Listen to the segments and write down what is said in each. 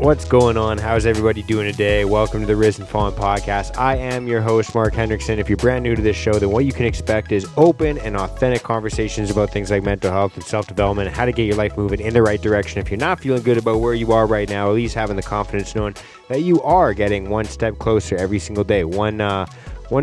What's going on? How's everybody doing today? Welcome to the Risen Fallen Podcast. I am your host, Mark Hendrickson. If you're brand new to this show, then what you can expect is open and authentic conversations about things like mental health and self-development, and how to get your life moving in the right direction. If you're not feeling good about where you are right now, at least having the confidence knowing that you are getting one step closer every single day. One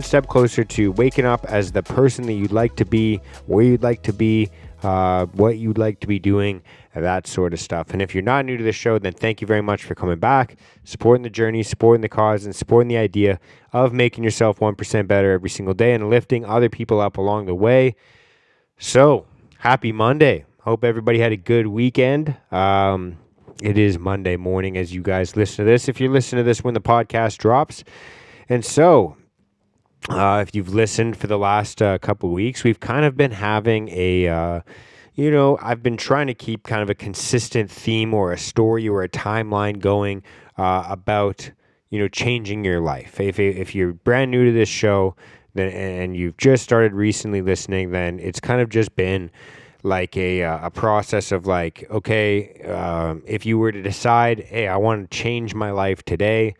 step closer to waking up as the person that you'd like to be, where you'd like to be, what you'd like to be doing, that sort of stuff. And if you're not new to the show, then thank you very much for coming back, supporting the journey, supporting the cause, and supporting the idea of making yourself 1% better every single day and lifting other people up along the way. So, happy Monday. Hope everybody had a good weekend. It is Monday morning as you guys listen to this. If you're listening to this when the podcast drops. And so, if you've listened for the last couple of weeks, we've kind of been having I've been trying to keep kind of a consistent theme or a story or a timeline going about, changing your life. If you're brand new to this show and you've just started recently listening, then it's kind of just been like a process of like, okay, if you were to decide, hey, I want to change my life today,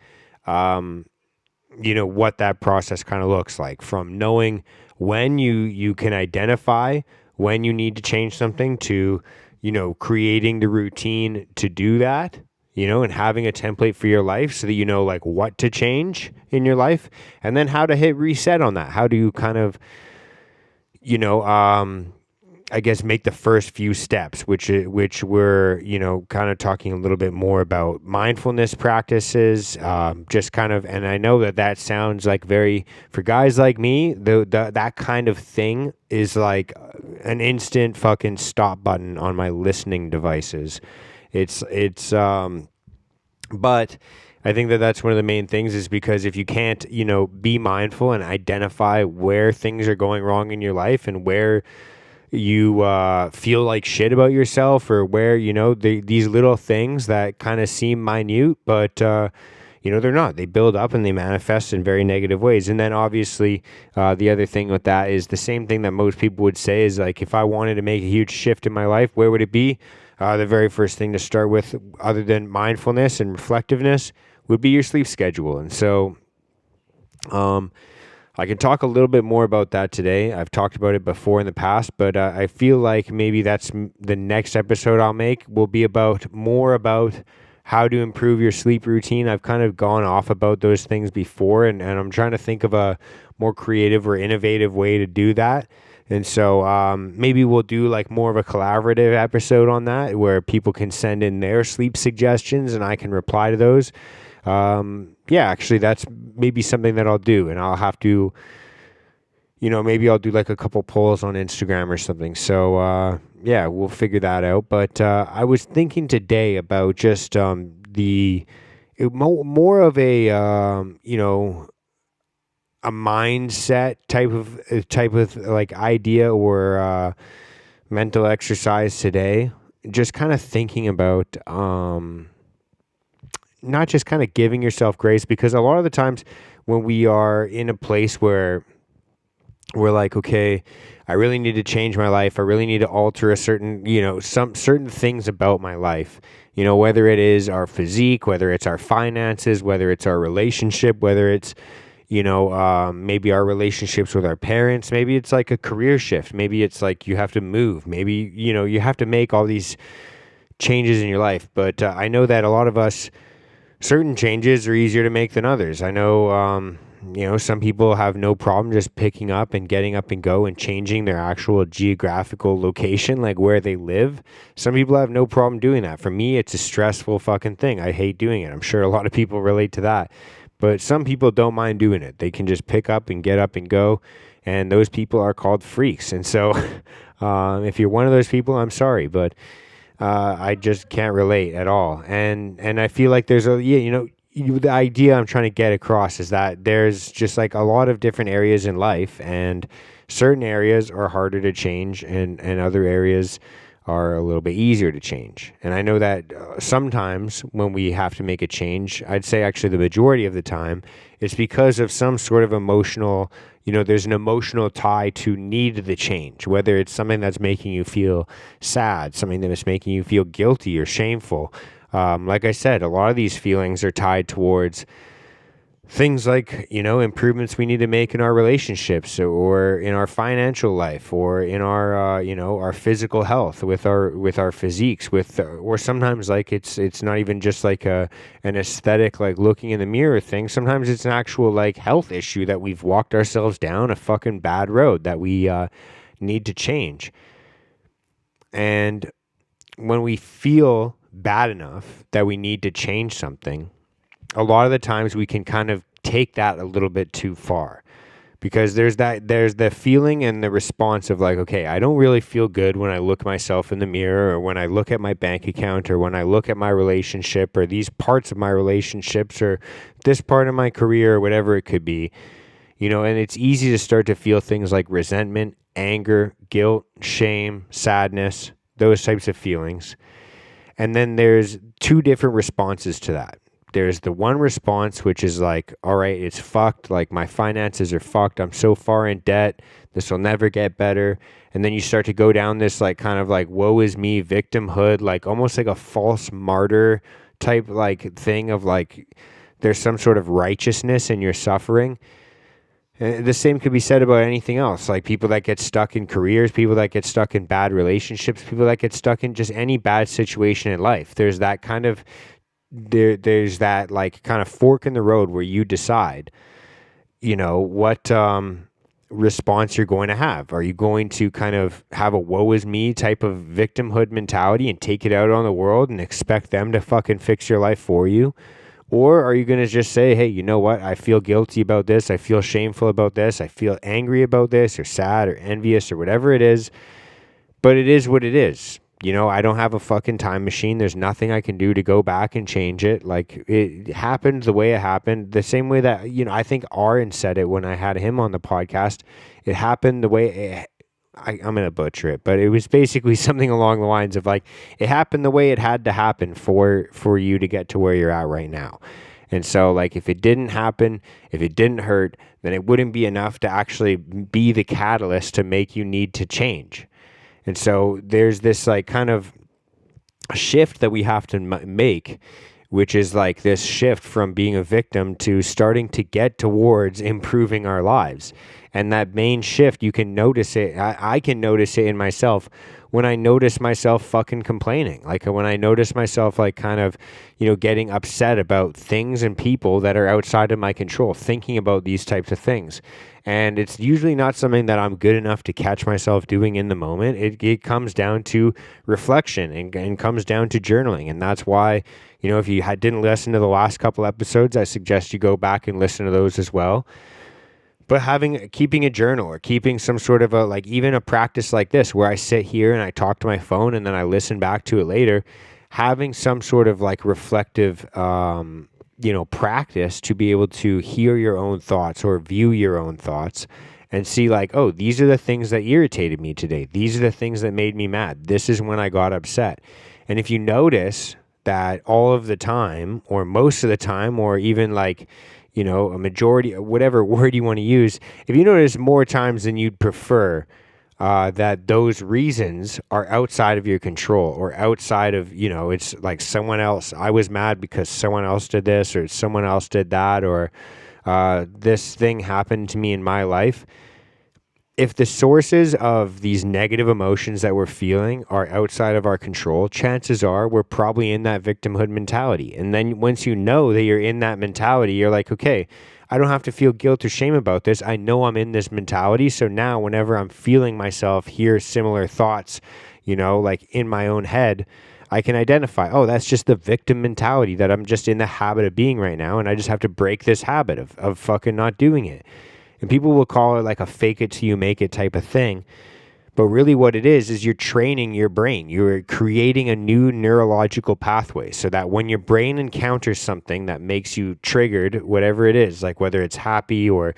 what that process kind of looks like, from knowing when you can identify when you need to change something to, creating the routine to do that, and having a template for your life so that you know like what to change in your life, and then how to hit reset on that. How do you kind of, I guess make the first few steps, which we're, kind of talking a little bit more about mindfulness practices, just kind of, and I know that sounds like very, for guys like me, that kind of thing is like an instant fucking stop button on my listening devices. But I think that's one of the main things, is because if you can't, be mindful and identify where things are going wrong in your life and where you feel like shit about yourself, or where, these little things that kind of seem minute, but, they're not. They build up and they manifest in very negative ways. And then obviously the other thing with that is the same thing that most people would say is like, if I wanted to make a huge shift in my life, where would it be? The very first thing to start with, other than mindfulness and reflectiveness, would be your sleep schedule. And so I can talk a little bit more about that today. I've talked about it before in the past, but I feel like maybe that's the next episode I'll make will be more about how to improve your sleep routine. I've kind of gone off about those things before, and I'm trying to think of a more creative or innovative way to do that. And so maybe we'll do like more of a collaborative episode on that, where people can send in their sleep suggestions and I can reply to those. Actually, that's maybe something that I'll do, and I'll have to, maybe I'll do like a couple polls on Instagram or something. So, we'll figure that out. But I was thinking today about just more of a mindset type of like idea or mental exercise today. Just kind of thinking about not just kind of giving yourself grace, because a lot of the times when we are in a place where we're like, okay, I really need to change my life, I really need to alter a certain, some certain things about my life, whether it is our physique, whether it's our finances, whether it's our relationship, whether it's, maybe our relationships with our parents, maybe it's like a career shift, maybe it's like you have to move, maybe, you have to make all these changes in your life. But I know that a lot of us, certain changes are easier to make than others. I know, some people have no problem just picking up and getting up and go and changing their actual geographical location, like where they live. Some people have no problem doing that. For me, it's a stressful fucking thing. I hate doing it. I'm sure a lot of people relate to that. But some people don't mind doing it. They can just pick up and get up and go. And those people are called freaks. And so if you're one of those people, I'm sorry. But I just can't relate at all. And I feel like there's the idea I'm trying to get across is that there's just like a lot of different areas in life, and certain areas are harder to change and other areas are a little bit easier to change. And I know that sometimes when we have to make a change, I'd say actually the majority of the time, it's because of some sort of emotional, there's an emotional tie to need the change, whether it's something that's making you feel sad, something that is making you feel guilty or shameful, Like I said, a lot of these feelings are tied towards things like, improvements we need to make in our relationships or in our financial life or in our, our physical health with our physiques or sometimes like it's not even just like an aesthetic, like looking in the mirror thing. Sometimes it's an actual like health issue that we've walked ourselves down a fucking bad road that we need to change. And when we feel bad enough that we need to change something, a lot of the times we can kind of take that a little bit too far, because there's the feeling and the response of like, okay, I don't really feel good when I look myself in the mirror, or when I look at my bank account, or when I look at my relationship, or these parts of my relationships, or this part of my career, or whatever it could be, and it's easy to start to feel things like resentment, anger, guilt, shame, sadness, those types of feelings. And then there's two different responses to that. There's the one response, which is like, all right, it's fucked. Like, my finances are fucked. I'm so far in debt. This will never get better. And then you start to go down this like kind of like woe is me victimhood, like almost like a false martyr type like thing of like there's some sort of righteousness in your suffering. And the same could be said about anything else, like people that get stuck in careers, people that get stuck in bad relationships, people that get stuck in just any bad situation in life. There's that kind of there's that like kind of fork in the road where you decide, what response you're going to have. Are you going to kind of have a woe is me type of victimhood mentality and take it out on the world and expect them to fucking fix your life for you? Or are you going to just say, hey, you know what? I feel guilty about this. I feel shameful about this. I feel angry about this, or sad or envious or whatever it is. But it is what it is. I don't have a fucking time machine. There's nothing I can do to go back and change it. Like, it happened the way it happened. The same way that, I think Aaron said it when I had him on the podcast. It happened the way I'm going to butcher it, but it was basically something along the lines of like, it happened the way it had to happen for you to get to where you're at right now. And so like, if it didn't happen, if it didn't hurt, then it wouldn't be enough to actually be the catalyst to make you need to change. And so there's this like kind of shift that we have to make, which is like this shift from being a victim to starting to get towards improving our lives. And that main shift, you can notice it. I can notice it in myself when I notice myself fucking complaining. Like when I notice myself like kind of, getting upset about things and people that are outside of my control, thinking about these types of things. And it's usually not something that I'm good enough to catch myself doing in the moment. It comes down to reflection and comes down to journaling. And that's why, if you didn't listen to the last couple episodes, I suggest you go back and listen to those as well. But keeping a journal or keeping some sort of even a practice like this where I sit here and I talk to my phone and then I listen back to it later, having some sort of like reflective, practice to be able to hear your own thoughts or view your own thoughts and see like, oh, these are the things that irritated me today. These are the things that made me mad. This is when I got upset. And if you notice that all of the time or most of the time, or even like, a majority, whatever word you want to use, if you notice more times than you'd prefer, that those reasons are outside of your control or outside of, it's like someone else. I was mad because someone else did this or someone else did that, or this thing happened to me in my life. If the sources of these negative emotions that we're feeling are outside of our control, chances are we're probably in that victimhood mentality. And then once you know that you're in that mentality, you're like, okay, I don't have to feel guilt or shame about this. I know I'm in this mentality. So now whenever I'm feeling myself hear similar thoughts, like in my own head, I can identify, oh, that's just the victim mentality that I'm just in the habit of being right now. And I just have to break this habit of fucking not doing it. And people will call it like a fake it till you make it type of thing. But really what it is you're training your brain. You're creating a new neurological pathway so that when your brain encounters something that makes you triggered, whatever it is, like whether it's happy or,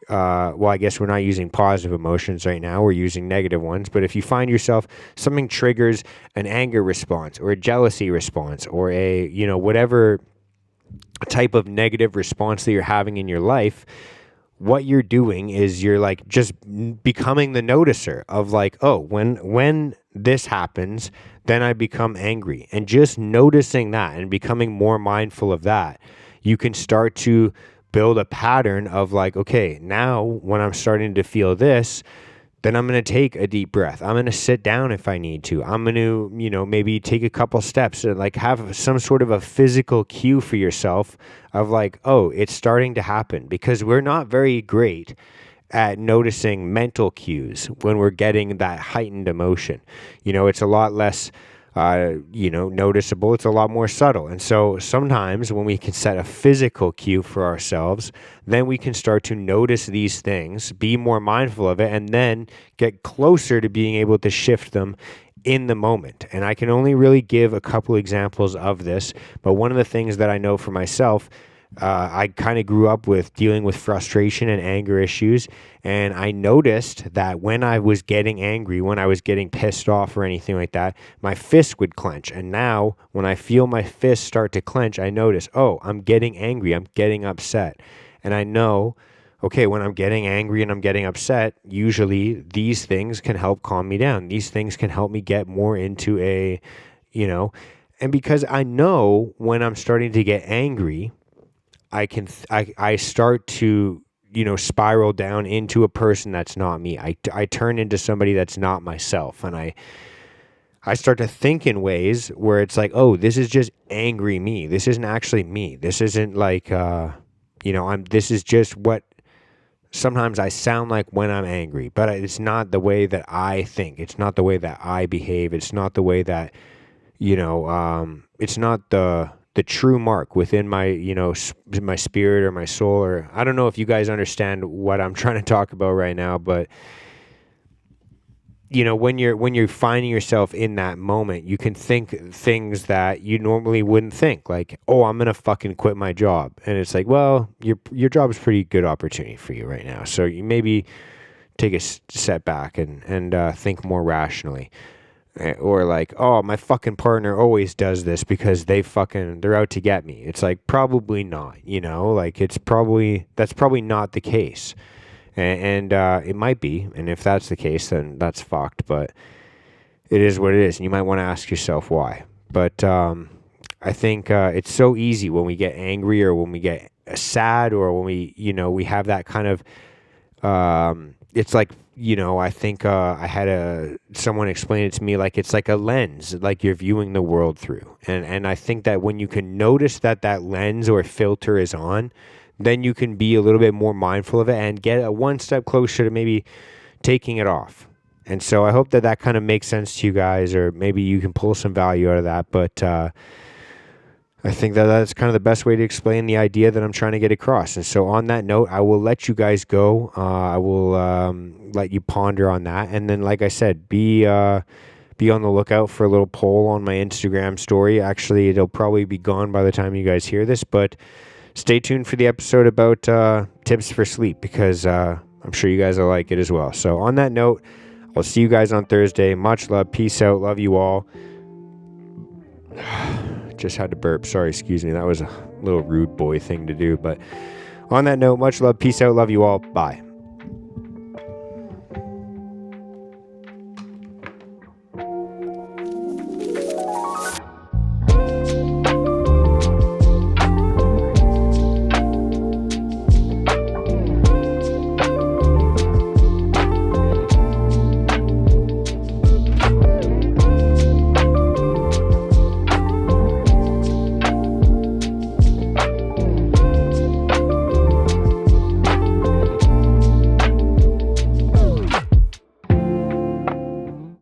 I guess we're not using positive emotions right now. We're using negative ones. But if you find yourself, something triggers an anger response or a jealousy response or a, whatever type of negative response that you're having in your life, what you're doing is you're like just becoming the noticer of like, oh, when this happens, then I become angry. And just noticing that and becoming more mindful of that, you can start to build a pattern of like, okay, now when I'm starting to feel this, then I'm going to take a deep breath. I'm going to sit down if I need to. I'm going to, maybe take a couple steps and like have some sort of a physical cue for yourself of like, oh, it's starting to happen, because we're not very great at noticing mental cues when we're getting that heightened emotion. It's a lot less noticeable. It's a lot more subtle. And so sometimes when we can set a physical cue for ourselves, then we can start to notice these things, be more mindful of it, and then get closer to being able to shift them in the moment. And I can only really give a couple examples of this, but one of the things that I know for myself, I kind of grew up with dealing with frustration and anger issues. And I noticed that when I was getting angry, when I was getting pissed off or anything like that, my fist would clench. And now when I feel my fist start to clench, I notice, oh, I'm getting angry. I'm getting upset. And I know, okay, when I'm getting angry and I'm getting upset, usually these things can help calm me down. These things can help me get more into and because I know when I'm starting to get angry, I start to, spiral down into a person that's not me. I turn into somebody that's not myself. And I start to think in ways where it's like, oh, this is just angry me. This isn't actually me. This isn't like, this is just what sometimes I sound like when I'm angry, but it's not the way that I think. It's not the way that I behave. It's not the way that, it's not the true mark within my, my spirit or my soul, or I don't know if you guys understand what I'm trying to talk about right now, but when you're finding yourself in that moment, you can think things that you normally wouldn't think, like, oh, I'm going to fucking quit my job. And it's like, well, your job is a pretty good opportunity for you right now. So you maybe take a step back and think more rationally. Or like, oh, my fucking partner always does this because they're out to get me. It's like, probably not, like that's probably not the case. And it might be. And if that's the case, then that's fucked. But it is what it is. And you might want to ask yourself why. But I think it's so easy when we get angry or when we get sad or when we have that kind of, it's like, I think I had someone explain it to me like it's like a lens, like you're viewing the world through. And I think that when you can notice that lens or filter is on, then you can be a little bit more mindful of it and get a one step closer to maybe taking it off. And so I hope that kind of makes sense to you guys, or maybe you can pull some value out of that. But I think that's kind of the best way to explain the idea that I'm trying to get across. And so on that note, I will let you guys go. I will let you ponder on that. And then, like I said, be on the lookout for a little poll on my Instagram story. Actually, it'll probably be gone by the time you guys hear this, but stay tuned for the episode about tips for sleep, because I'm sure you guys will like it as well. So on that note, I'll see you guys on Thursday. Much love. Peace out. Love you all. Just had to burp. Sorry, excuse me. That was a little rude boy thing to do. But on that note, much love. Peace out. Love you all. Bye.